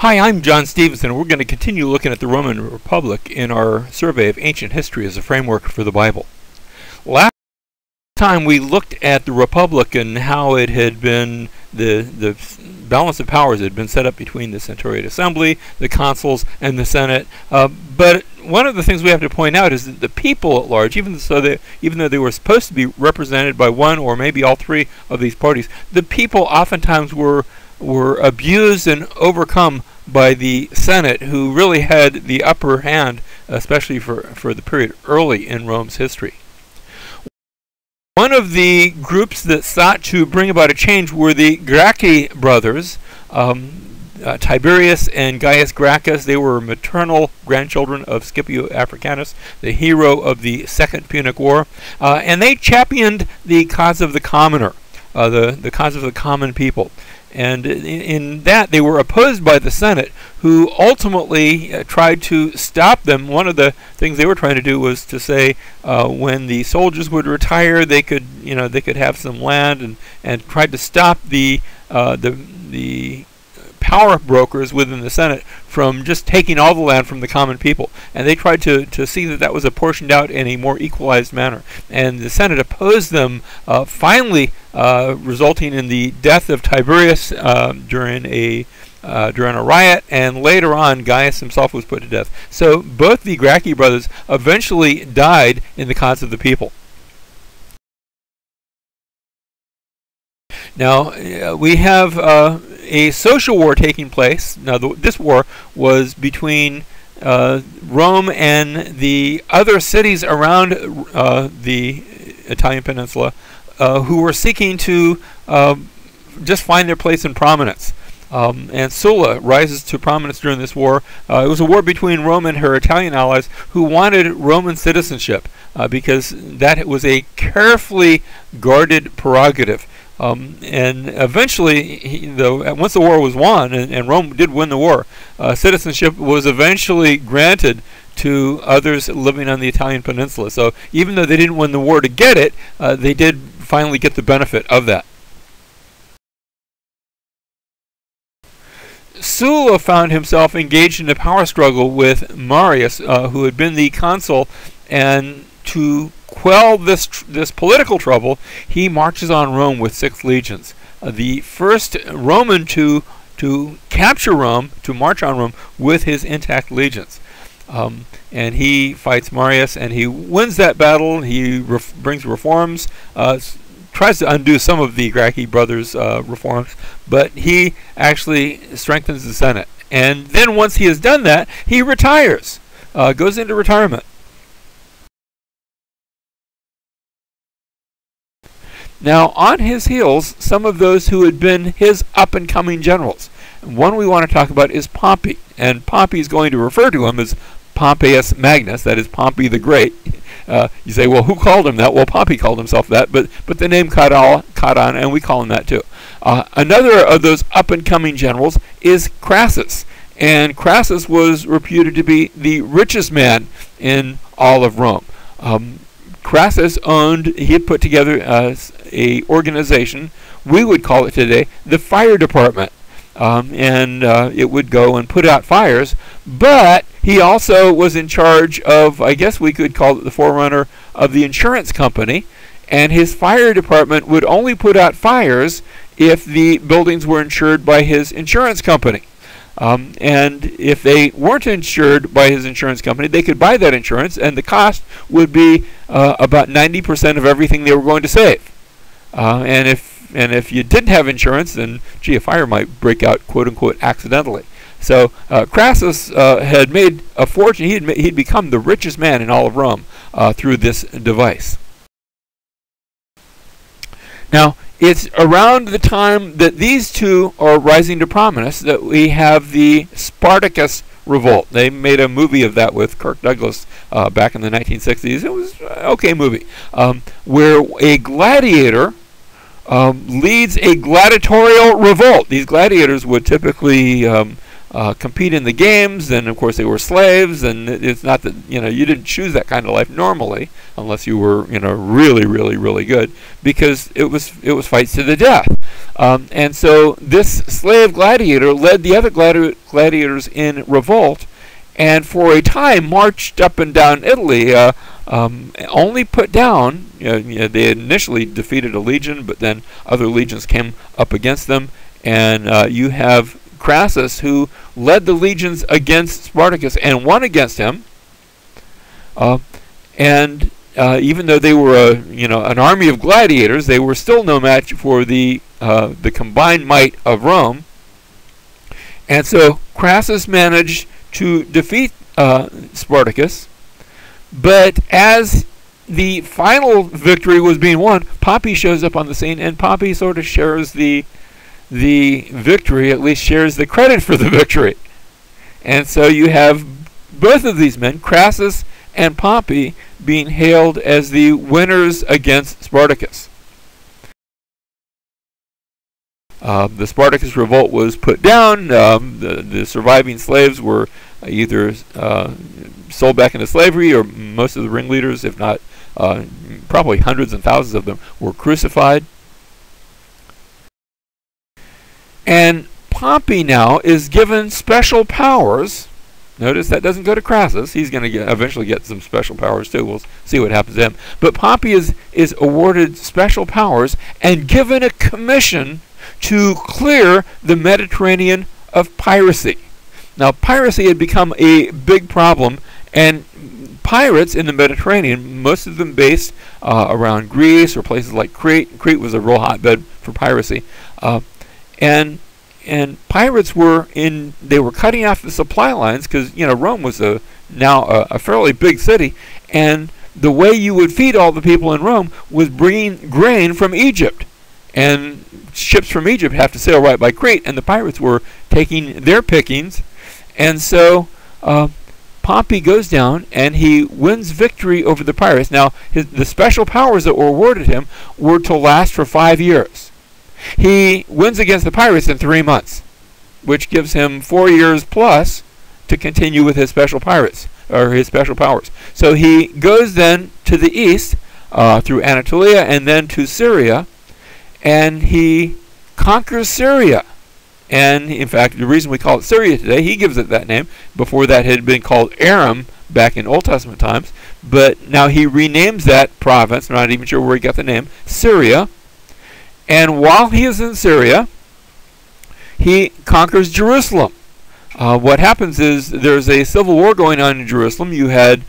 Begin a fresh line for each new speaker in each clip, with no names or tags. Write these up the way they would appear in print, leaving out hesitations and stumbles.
Hi, I'm John Stevenson. We're going to continue looking at the Roman Republic in our survey of ancient history as a framework for the Bible. Last time we looked at the Republic and how it had been, the balance of powers had been set up between the Centuriate Assembly, the consuls, and the Senate. But one of the things we have to point out is that the people at large, even though they were supposed to be represented by one or maybe all three of these parties, the people oftentimes were abused and overcome by the Senate, who really had the upper hand, especially for the period early in Rome's history. One of the groups that sought to bring about a change were the Gracchi brothers, Tiberius and Gaius Gracchus. They were maternal grandchildren of Scipio Africanus, the hero of the Second Punic War, and they championed the cause of the commoner, the cause of the common people. And in that, they were opposed by the Senate, who ultimately tried to stop them. One of the things they were trying to do was to say when the soldiers would retire, they could have some land, and tried to stop the power brokers within the Senate from just taking all the land from the common people. And they tried to see that that was apportioned out in a more equalized manner. And the Senate opposed them, finally resulting in the death of Tiberius during a riot, and later on Gaius himself was put to death. So both the Gracchi brothers eventually died in the cause of the people. Now we have a social war taking place. Now this war was between Rome and the other cities around the Italian peninsula, who were seeking to just find their place in prominence. And Sulla rises to prominence during this war. It was a war between Rome and her Italian allies, who wanted Roman citizenship because that was a carefully guarded prerogative. And eventually, once the war was won, and Rome did win the war, citizenship was eventually granted to others living on the Italian peninsula. So even though they didn't win the war to get it, they did finally get the benefit of that. Sulla found himself engaged in a power struggle with Marius, who had been the consul, and to quell this political trouble, he marches on Rome with 6 legions. The first Roman to capture Rome, to march on Rome with his intact legions. And he fights Marius, and he wins that battle. He brings reforms, tries to undo some of the Gracchi brothers' reforms, but he actually strengthens the Senate. And then once he has done that, he retires, goes into retirement. Now, on his heels, some of those who had been his up-and-coming generals. One we want to talk about is Pompey, and Pompey is going to refer to him as Pompeius Magnus, that is Pompey the Great. You say, well, who called him that? Well, Pompey called himself that, but the name caught on, and we call him that too. Another of those up-and-coming generals is Crassus, and Crassus was reputed to be the richest man in all of Rome. Crassus he had put together a organization, we would call it today the fire department, and it would go and put out fires, but he also was in charge of, I guess we could call it the forerunner of the insurance company, and his fire department would only put out fires if the buildings were insured by his insurance company. And if they weren't insured by his insurance company, they could buy that insurance, and the cost would be about 90% of everything they were going to save. And if you didn't have insurance, then gee, a fire might break out, quote unquote, accidentally. So Crassus had made a fortune. He'd become the richest man in all of Rome through this device. Now, it's around the time that these two are rising to prominence that we have the Spartacus Revolt. They made a movie of that with Kirk Douglas back in the 1960s. It was an okay movie, where a gladiator leads a gladiatorial revolt. These gladiators would typically compete in the games, and of course they were slaves, and it's not that you didn't choose that kind of life normally unless you were really, really, really good, because it was fights to the death. And so this slave gladiator led the other gladiators in revolt, and for a time marched up and down Italy, only put down, they initially defeated a legion, but then other legions came up against them, and you have Crassus, who led the legions against Spartacus and won against him, and even though they were an army of gladiators, they were still no match for the combined might of Rome. And so Crassus managed to defeat Spartacus, but as the final victory was being won, Pompey shows up on the scene, and Pompey sort of shares the victory, at least shares the credit for the victory. And so you have both of these men, Crassus and Pompey, being hailed as the winners against Spartacus. The Spartacus revolt was put down. The surviving slaves were either sold back into slavery, or most of the ringleaders, if not probably hundreds and thousands of them, were crucified. And Pompey now is given special powers. Notice that doesn't go to Crassus. He's going to eventually get some special powers too. We'll see what happens to him. But Pompey is awarded special powers and given a commission to clear the Mediterranean of piracy. Now, piracy had become a big problem, and pirates in the Mediterranean, most of them based around Greece or places like Crete. Crete was a real hotbed for piracy. And pirates were cutting off the supply lines, because Rome was now a fairly big city, and the way you would feed all the people in Rome was bringing grain from Egypt, and ships from Egypt have to sail right by Crete, and the pirates were taking their pickings. And so Pompey goes down and he wins victory over the pirates. Now the special powers that were awarded him were to last for 5 years. He wins against the pirates in 3 months, which gives him 4 years plus to continue with his special powers. So he goes then to the east through Anatolia and then to Syria, and he conquers Syria. And in fact, the reason we call it Syria today, he gives it that name. Before that, it had been called Aram back in Old Testament times, but now he renames that province. I'm not even sure where he got the name, Syria. And while he is in Syria, he conquers Jerusalem. What happens is there's a civil war going on in Jerusalem. You had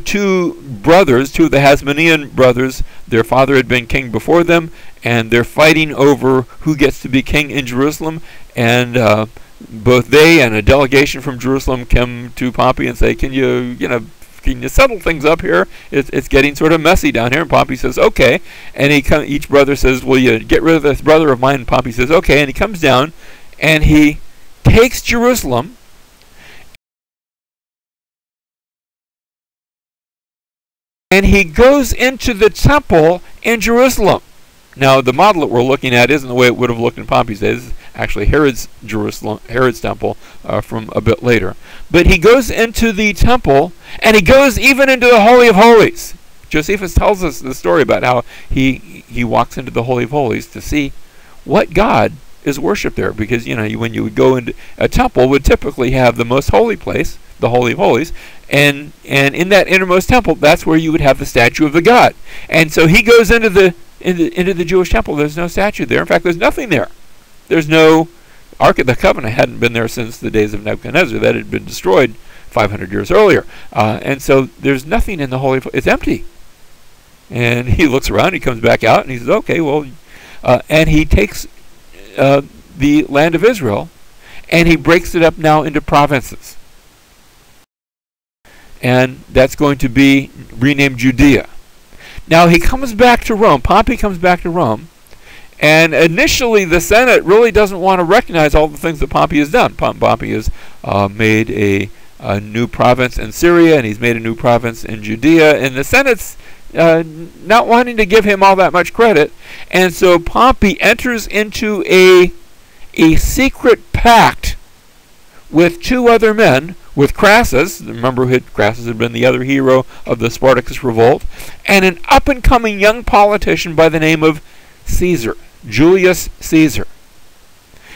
two brothers, two of the Hasmonean brothers. Their father had been king before them, and they're fighting over who gets to be king in Jerusalem. And both they and a delegation from Jerusalem come to Pompey and say, can you settle things up here? It's getting sort of messy down here. And Pompey says, okay. And each brother says, will you get rid of this brother of mine? And Pompey says, okay. And he comes down and he takes Jerusalem, and he goes into the temple in Jerusalem. Now, the model that we're looking at isn't the way it would have looked in Pompey's days. It's actually Herod's temple from a bit later. But he goes into the temple, and he goes even into the Holy of Holies. Josephus tells us the story about how he walks into the Holy of Holies to see what God is worshipped there, because when you would go into a temple, would typically have the most holy place, the Holy of Holies, and in that innermost temple, that's where you would have the statue of the god. And so he goes into the Jewish temple. There's no statue there. In fact, there's nothing there. There's no Ark of the Covenant. Hadn't been there since the days of Nebuchadnezzar. That had been destroyed 500 years earlier. And so there's nothing in the Holy of Holies. It's empty. And he looks around. He comes back out and he says, okay, well, and he takes the land of Israel, and he breaks it up now into provinces. And that's going to be renamed Judea. Now he comes back to Rome. Pompey comes back to Rome, and initially the Senate really doesn't want to recognize all the things that Pompey has done. Pompey has made a new province in Syria, and he's made a new province in Judea, and the Senate's not wanting to give him all that much credit. And so Pompey enters into a secret pact with two other men, with Crassus. Remember, Crassus had been the other hero of the Spartacus revolt, and an up-and-coming young politician by the name of Caesar. Julius Caesar.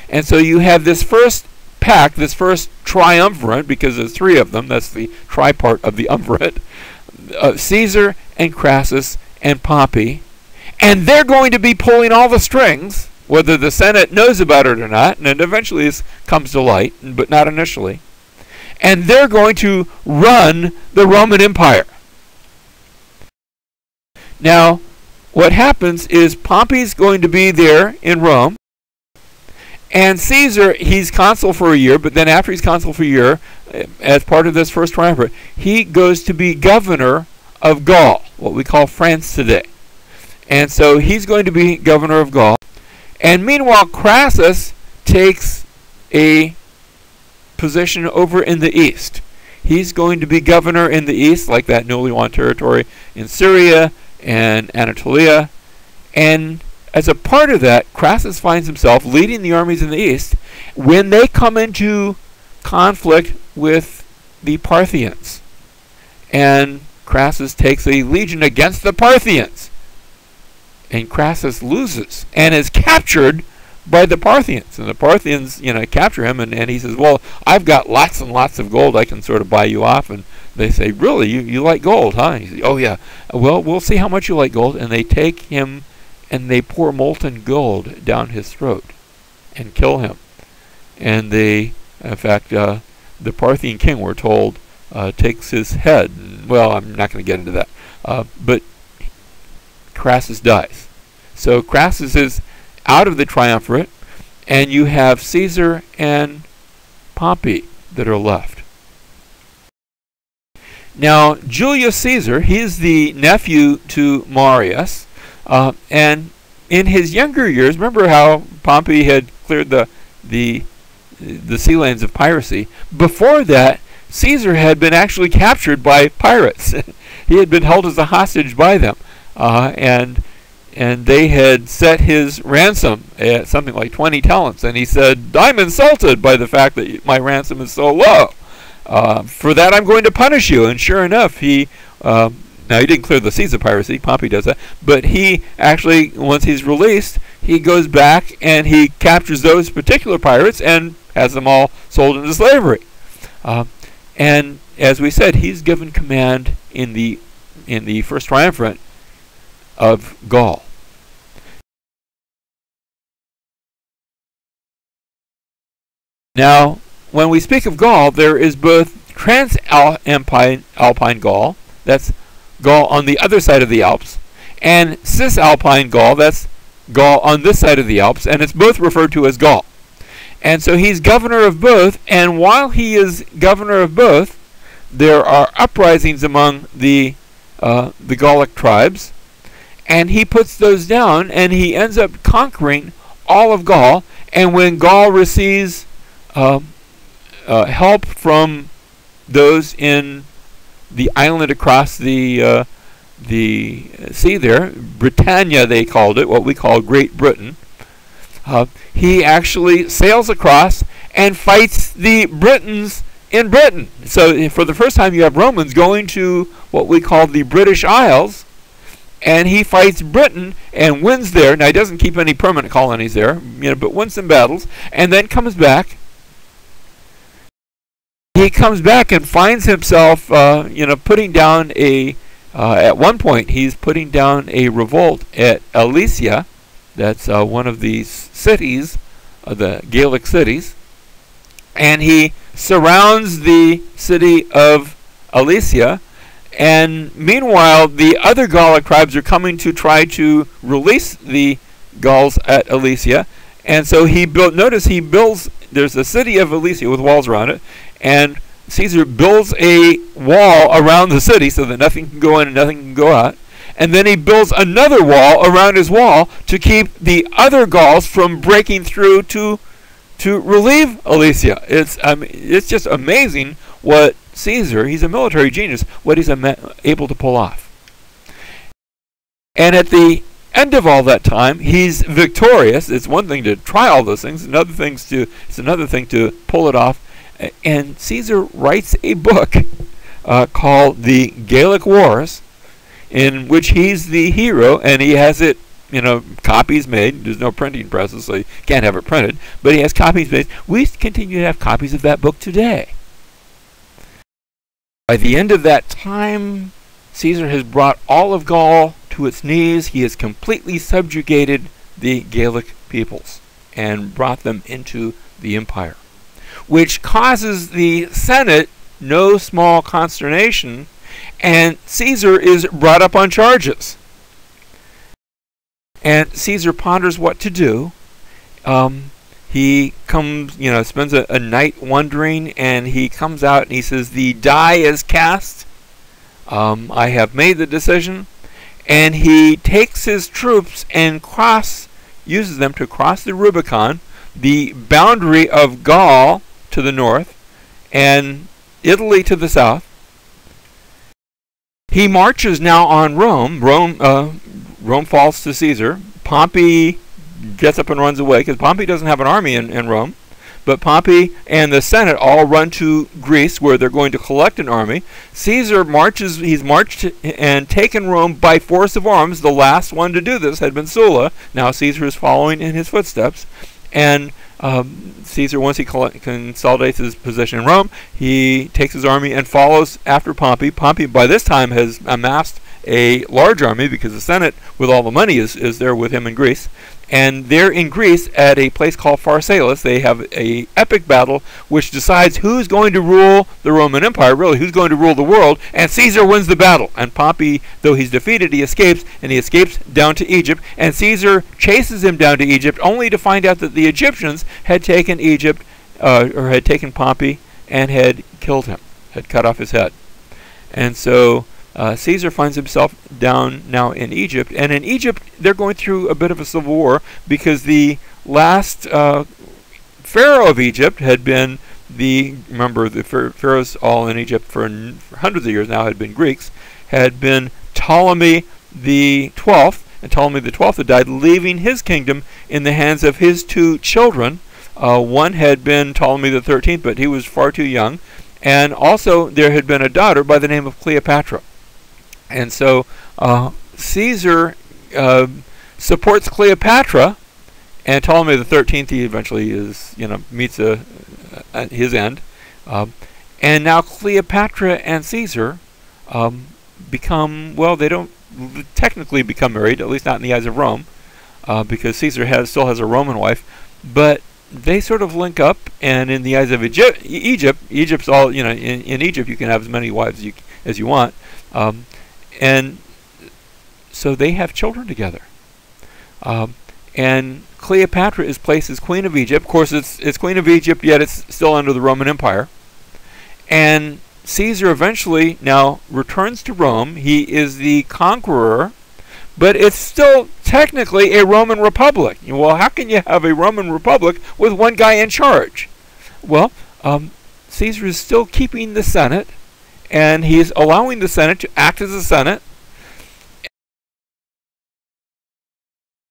And so you have this first pack, this first triumvirate, because there's three of them, that's the tripart of the umvirate, Caesar and Crassus and Pompey, and they're going to be pulling all the strings, whether the Senate knows about it or not, and it eventually this comes to light, but not initially. And they're going to run the Roman Empire. Now, what happens is Pompey's going to be there in Rome, and Caesar, he's consul for a year, but then after he's consul for a year, as part of this first triumvirate, he goes to be governor of Gaul, what we call France today. And so he's going to be governor of Gaul. And meanwhile, Crassus takes a position over in the east. He's going to be governor in the east, like that newly won territory in Syria and Anatolia. And as a part of that, Crassus finds himself leading the armies in the east when they come into conflict with the Parthians. And Crassus takes a legion against the Parthians. And Crassus loses and is captured by the Parthians. And the Parthians, capture him, and he says, well, I've got lots and lots of gold. I can sort of buy you off. And they say, really? You like gold, huh? And he says, oh, yeah. Well, we'll see how much you like gold. And they take him and they pour molten gold down his throat and kill him. And they, in fact, the Parthian king, we're told, takes his head. Well, I'm not going to get into that. But Crassus dies. So Crassus is out of the triumvirate, and you have Caesar and Pompey that are left. Now, Julius Caesar, he's the nephew to Marius, and in his younger years, remember how Pompey had cleared the sea lanes of piracy? Before that, Caesar had been actually captured by pirates. He had been held as a hostage by them, and they had set his ransom at something like 20 talents. And he said, I'm insulted by the fact that my ransom is so low. For that I'm going to punish you. And sure enough, now he didn't clear the seas of piracy, Pompey does that, but he actually, once he's released, he goes back and he captures those particular pirates and has them all sold into slavery. And as we said, he's given command in the first triumvirate of Gaul. Now, when we speak of Gaul, there is both Transalpine Gaul, that's Gaul on the other side of the Alps, and Cisalpine Gaul, that's Gaul on this side of the Alps, and it's both referred to as Gaul. And so he's governor of both, and while he is governor of both, there are uprisings among the Gallic tribes, and he puts those down, and he ends up conquering all of Gaul. And when Gaul receives help from those in the island across the sea there, Britannia they called it, what we call Great Britain, he actually sails across and fights the Britons in Britain. So for the first time you have Romans going to what we call the British Isles, and he fights Britain and wins there. Now he doesn't keep any permanent colonies there, but wins some battles, and then comes back. He comes back and finds himself, putting down at one point he's putting down a revolt at Alesia. That's one of these cities, the Gallic cities, and he surrounds the city of Alesia. And meanwhile, the other Gallic tribes are coming to try to release the Gauls at Alesia. And so he built, notice he builds, there's a city of Alesia with walls around it, and Caesar builds a wall around the city so that nothing can go in and nothing can go out. And then he builds another wall around his wall to keep the other Gauls from breaking through to relieve Alesia. It's just amazing what Caesar, he's a military genius, what he's able to pull off. And at the end of all that time, he's victorious. It's one thing to try all those things, it's another thing to pull it off. And Caesar writes a book called The Gallic Wars, in which he's the hero, and he has it copies made. There's no printing presses, so you can't have it printed. But he has copies made. We continue to have copies of that book today. By the end of that time, Caesar has brought all of Gaul to its knees. He has completely subjugated the Gallic peoples and brought them into the empire, which causes the Senate no small consternation, and Caesar is brought up on charges. And Caesar ponders what to do. He comes, spends a night wondering, and he comes out and he says, "The die is cast. I have made the decision." And he takes his troops and uses them to cross the Rubicon, the boundary of Gaul to the north and Italy to the south. He marches now on Rome. Rome falls to Caesar. Pompey gets up and runs away because Pompey doesn't have an army in Rome. But Pompey and the Senate all run to Greece, where they're going to collect an army. Caesar marches. He's marched and taken Rome by force of arms. The last one to do this had been Sulla. Now Caesar is following in his footsteps. And Caesar, once he consolidates his position in Rome, he takes his army and follows after Pompey. Pompey, by this time, has amassed a large army because the Senate, with all the money, is there with him in Greece. And they're in Greece at a place called Pharsalus. They have an epic battle which decides who's going to rule the Roman Empire, really, who's going to rule the world. And Caesar wins the battle. And Pompey, though he's defeated, he escapes, and he escapes down to Egypt. And Caesar chases him down to Egypt, only to find out that the Egyptians had taken Egypt, or had taken Pompey, and had killed him, had cut off his head. And so Caesar finds himself down now in Egypt, and in Egypt they're going through a bit of a civil war because the last pharaoh of Egypt had been remember the pharaohs all in Egypt for hundreds of years now had been Greeks, had been Ptolemy the 12th, and Ptolemy the 12th had died, leaving his kingdom in the hands of his two children. One had been Ptolemy the 13th, but he was far too young, and also there had been a daughter by the name of Cleopatra. And so Caesar supports Cleopatra, and Ptolemy the 13th, he eventually meets his end. And now Cleopatra and Caesar become, well, they don't technically become married, at least not in the eyes of Rome, because Caesar still has a Roman wife, but they sort of link up, and in the eyes of Egypt's all, in Egypt you can have as many wives as you want. And so they have children together. And Cleopatra is placed as Queen of Egypt. Of course, it's Queen of Egypt, yet it's still under the Roman Empire. And Caesar eventually now returns to Rome. He is the conqueror, but it's still technically a Roman republic. Well, how can you have a Roman republic with one guy in charge? Well, Caesar is still keeping the Senate, and he is allowing the Senate to act as a Senate.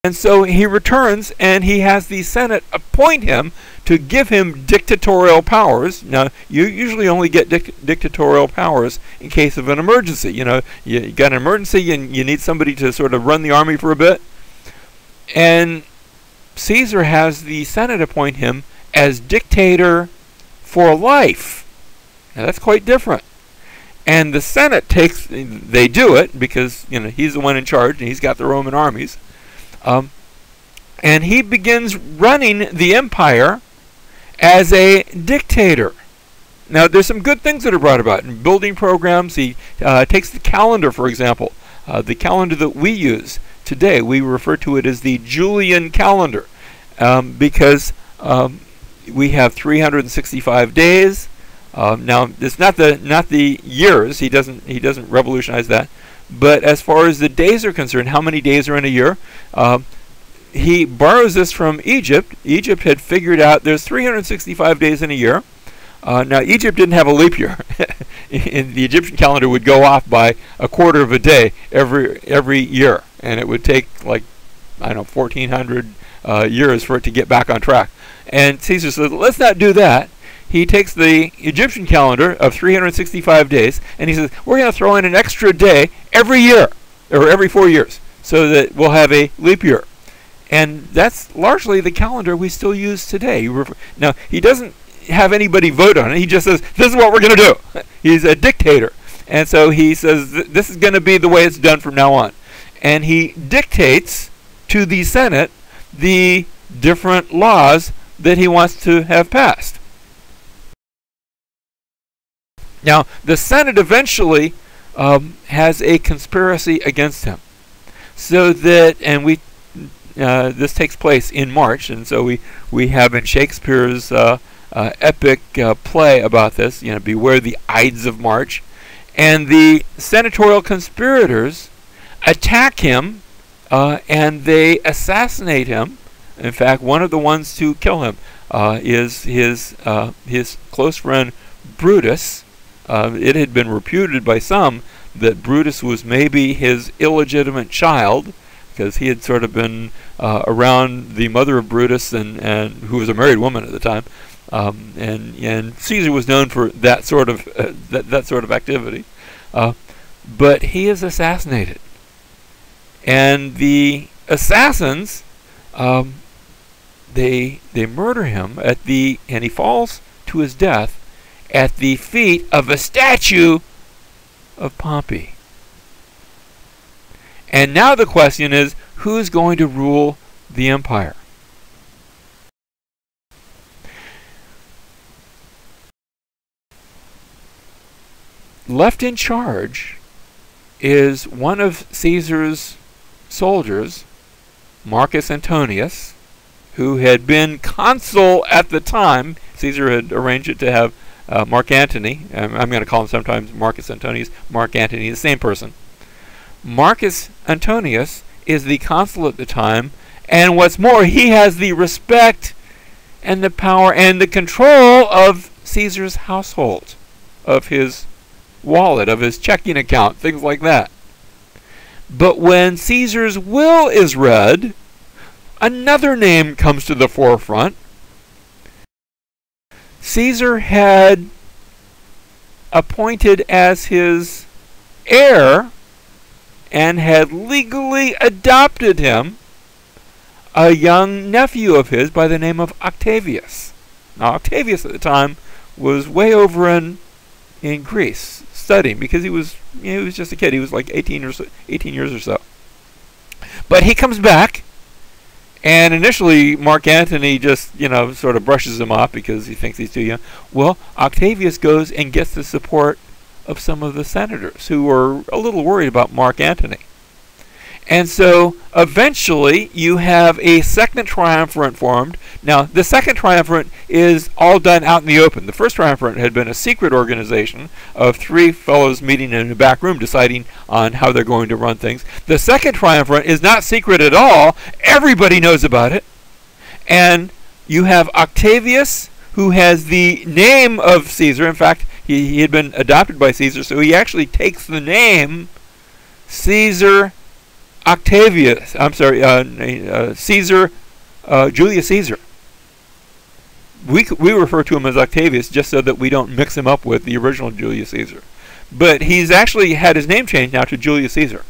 And so he returns, and he has the Senate appoint him to give him dictatorial powers. Now, you usually only get dictatorial powers in case of an emergency. You got an emergency, and you need somebody to sort of run the army for a bit. And Caesar has the Senate appoint him as dictator for life. Now, that's quite different. And the Senate they do it because, he's the one in charge, and he's got the Roman armies. And he begins running the empire as a dictator. Now, there's some good things that are brought about in building programs. He takes the calendar, for example. The calendar that we use today, we refer to it as the Julian calendar, because we have 365 days. Now, it's not the years. He doesn't revolutionize that. But as far as the days are concerned, how many days are in a year? He borrows this from Egypt. Egypt had figured out there's 365 days in a year. Now, Egypt didn't have a leap year. The Egyptian calendar would go off by a quarter of a day every year, and it would take 1,400 years for it to get back on track. And Caesar says, let's not do that. He takes the Egyptian calendar of 365 days, and he says, we're going to throw in an extra day every year, or every 4 years. so that we'll have a leap year. And that's largely the calendar we still use today. Now, he doesn't have anybody vote on it. He just says, this is what we're going to do. He's a dictator. And so he says, this is going to be the way it's done from now on. And he dictates to the Senate the different laws that he wants to have passed. Now, the Senate eventually has a conspiracy against him. So that, and this takes place in March, and so we have in Shakespeare's epic play about this, Beware the Ides of March, and the senatorial conspirators attack him, and they assassinate him. In fact, one of the ones to kill him is his close friend Brutus. It had been reputed by some that Brutus was maybe his illegitimate child, because he had sort of been around the mother of Brutus, and who was a married woman at the time, and Caesar was known for that sort of that sort of activity. But he is assassinated, and the assassins they murder him and he falls to his death at the feet of a statue of Pompey. And now the question is, who's going to rule the empire? Left in charge is one of Caesar's soldiers, Marcus Antonius, who had been consul at the time. Caesar had arranged it to have Mark Antony. I'm going to call him sometimes Marcus Antonius, Mark Antony, the same person. Marcus Antonius is the consul at the time, and what's more, he has the respect and the power and the control of Caesar's household, of his wallet, of his checking account, things like that. But when Caesar's will is read, another name comes to the forefront. Caesar had appointed as his heir and had legally adopted him a young nephew of his by the name of Octavius. Now, Octavius at the time was way over in Greece studying, because he was just a kid. He was like 18 years or so. But he comes back, and initially Mark Antony just, sort of brushes him off because he thinks he's too young. Well, Octavius goes and gets the support of some of the senators who were a little worried about Mark Antony. And so eventually you have a second triumvirate formed. Now, the second triumvirate is all done out in the open. The first triumvirate had been a secret organization of three fellows meeting in a back room deciding on how they're going to run things. The second triumvirate is not secret at all. Everybody knows about it. And you have Octavius, who has the name of Caesar. In fact, he had been adopted by Caesar, so he actually takes the name Caesar Octavius. I'm sorry, Caesar, Julius Caesar. We refer to him as Octavius just so that we don't mix him up with the original Julius Caesar. But he's actually had his name changed now to Julius Caesar.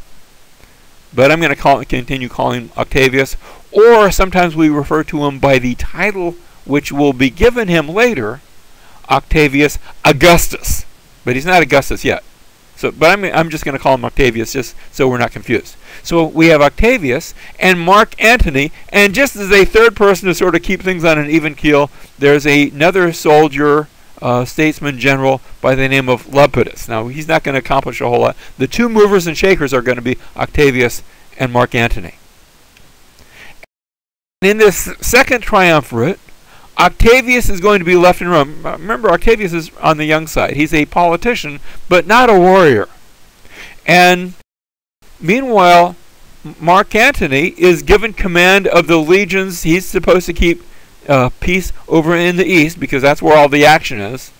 But I'm going to continue calling him Octavius, or sometimes we refer to him by the title which will be given him later, Octavius Augustus. But he's not Augustus yet. But I'm just going to call him Octavius just so we're not confused. So we have Octavius and Mark Antony, and just as a third person to sort of keep things on an even keel, there's another soldier, statesman general by the name of Lepidus. Now, he's not going to accomplish a whole lot. The two movers and shakers are going to be Octavius and Mark Antony. And in this second triumvirate, Octavius is going to be left in Rome. Remember, Octavius is on the young side. He's a politician, but not a warrior. And meanwhile, Mark Antony is given command of the legions. He's supposed to keep peace over in the east, because that's where all the action is.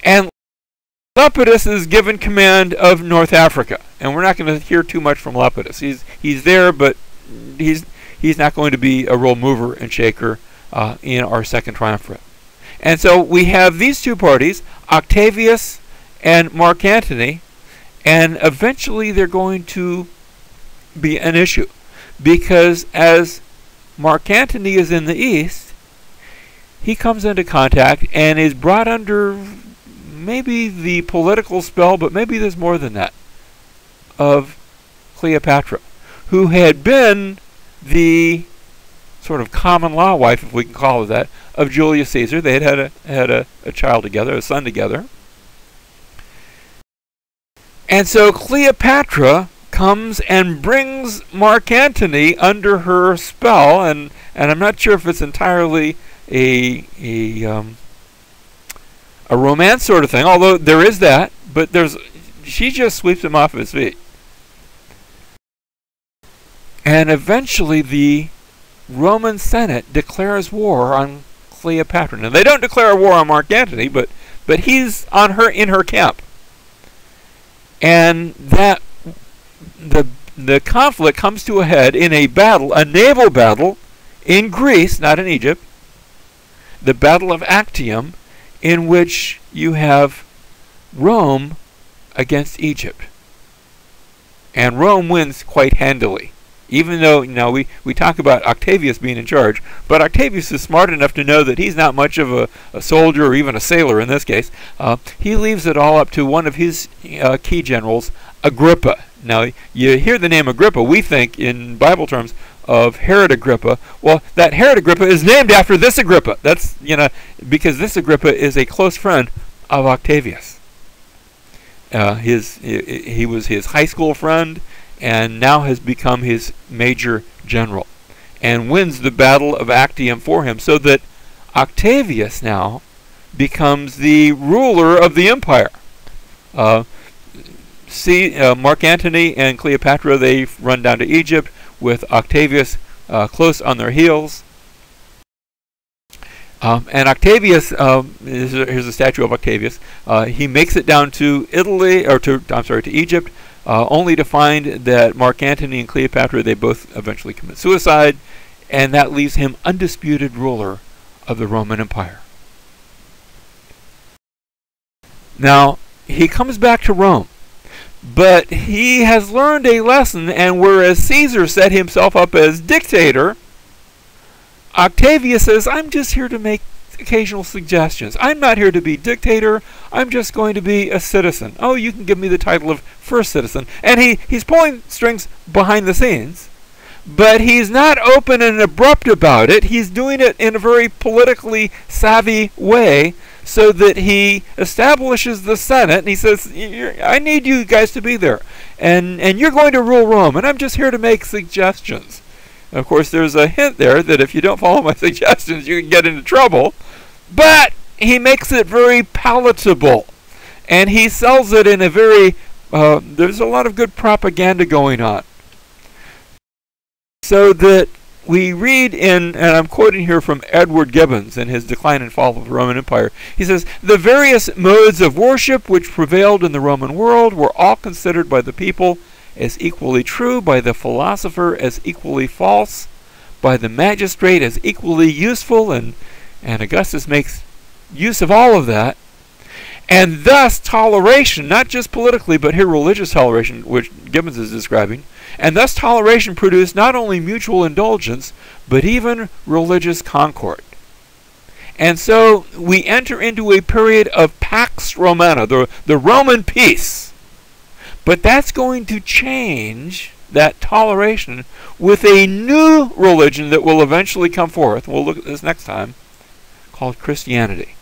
And Lepidus is given command of North Africa. And we're not going to hear too much from Lepidus. He's there, but he's not going to be a real mover and shaker in our second triumvirate. And so we have these two parties, Octavius and Mark Antony, and eventually they're going to be an issue, because as Mark Antony is in the east, he comes into contact and is brought under maybe the political spell, but maybe there's more than that, of Cleopatra, who had been the sort of common law wife, if we can call it that, of Julius Caesar. They had a child together, a son together. And so Cleopatra comes and brings Mark Antony under her spell, and I'm not sure if it's entirely a romance sort of thing, although there is that, but she just sweeps him off of his feet. And eventually the Roman Senate declares war on Cleopatra. Now they don't declare a war on Mark Antony, but he's in her camp. And that the conflict comes to a head in a battle, a naval battle in Greece, not in Egypt, the Battle of Actium, in which you have Rome against Egypt. And Rome wins quite handily. Even though, we talk about Octavius being in charge, but Octavius is smart enough to know that he's not much of a soldier or even a sailor in this case. He leaves it all up to one of his key generals, Agrippa. Now, you hear the name Agrippa, we think in Bible terms of Herod Agrippa. Well, that Herod Agrippa is named after this Agrippa. That's, because this Agrippa is a close friend of Octavius. He was his high school friend, and now has become his major general, and wins the Battle of Actium for him, so that Octavius now becomes the ruler of the empire. Mark Antony and Cleopatra, they run down to Egypt with Octavius close on their heels. And Octavius, here's a statue of Octavius. He makes it down to to Egypt, only to find that Mark Antony and Cleopatra, they both eventually commit suicide, and that leaves him undisputed ruler of the Roman Empire. Now, he comes back to Rome, but he has learned a lesson, and whereas Caesar set himself up as dictator, Octavius says, I'm just here to make occasional suggestions. I'm not here to be dictator. I'm just going to be a citizen. Oh, you can give me the title of first citizen. And he's pulling strings behind the scenes, but he's not open and abrupt about it. He's doing it in a very politically savvy way, so that he establishes the Senate, and he says, I need you guys to be there, and you're going to rule Rome, and I'm just here to make suggestions. And of course, there's a hint there that if you don't follow my suggestions, you can get into trouble. But he makes it very palatable, and he sells it in a very, there's a lot of good propaganda going on. So that we read in, and I'm quoting here from Edward Gibbons in his Decline and Fall of the Roman Empire, he says, the various modes of worship which prevailed in the Roman world were all considered by the people as equally true, by the philosopher as equally false, by the magistrate as equally useful, and Augustus makes use of all of that. And thus toleration, not just politically, but here religious toleration, which Gibbons is describing, and thus toleration produced not only mutual indulgence, but even religious concord. And so we enter into a period of Pax Romana, the Roman peace. But that's going to change, that toleration, with a new religion that will eventually come forth. We'll look at this next time, called Christianity.